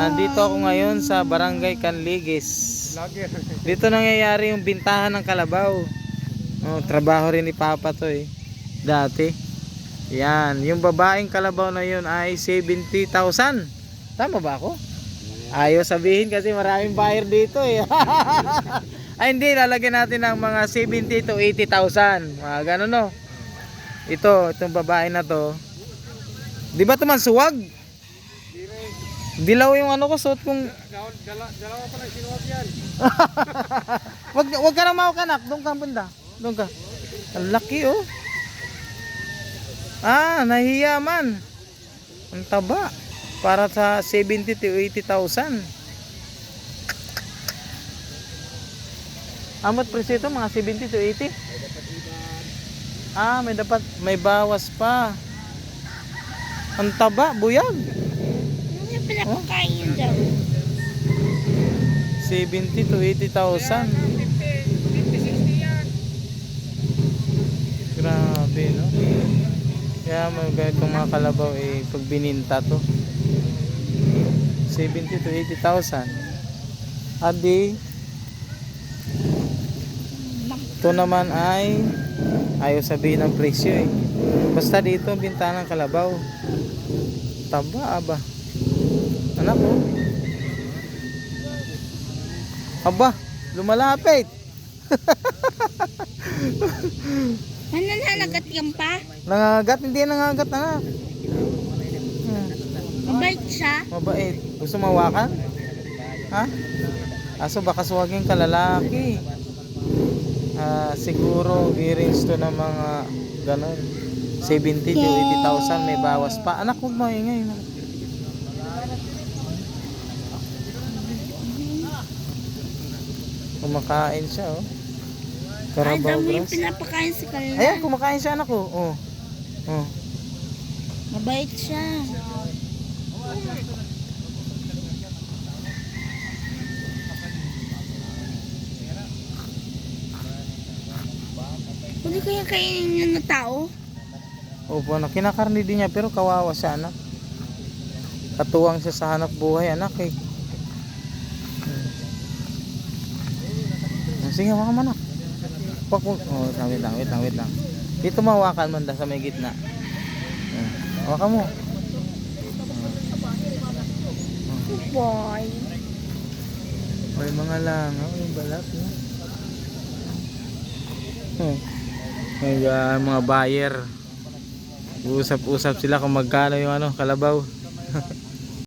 Andito ako ngayon sa Barangay Canligues. Dito nangyayari yung bintahan ng kalabaw. Oh, trabaho rin ni Papa to eh. Dati. Yan, yung babaeng kalabaw na yun ay 70,000. Tama ba ako? Ayaw sabihin kasi maraming buyer dito eh. Ay hindi, lalagyan natin ng mga 70 to 80,000. Mga ganun no. Itong babae na to. Di ba ito man suwag? Dilaw yung ano ko, suot kong... Dalawa pa lang sinuwag yan. wag ka na mawakanak, doon ka banda. Doon ka. Ang laki oh. Ah, nahiya man. Ang taba. Para sa 70 to 80,000. Amot presyo ito, mga 70 to 80? Ah, may bawas pa. Ang taba, buyag. Yung pinapakain daw. 70 to 80,000. 50-60 yan. Grabe, no? Kaya ganitong mga kalabaw eh, pag bininta to 70 to 80,000. Adi ito naman ay ayaw sabihin ng presyo eh. Basta dito binta ng kalabaw. Taba aba. Anak ko. Aba, lumalapit. Nananagat yan pa? Nangagat, hindi nangagat anak. Mabait siya? Mabait. Gusto mawakan? Ha? Aso baka suwagin ka lalaki. Siguro i-range to ng mga ganon 70 to 80,000, may bawas pa. Anak, huwag maingay. Kumakain siya oh. Ay, Carabao dami yung grass. pinapakain sa kanila. Ayan, kumakain siya anak ko. Oh. Oh. Mabait siya. Pwede kaya kainin niya na tao? Opo, anak. Kinakarni din niya pero kawawa siya anak. Katuwang siya sa hanap buhay anak eh. Sige, hawakan mo anak. Oh, wait lang. Dito mahawakan mo sa may gitna. Hawakan mo. Boy. May mga langaw, yung balat no? May mga buyer. Usap-usap sila kung magkano yung ano, kalabaw.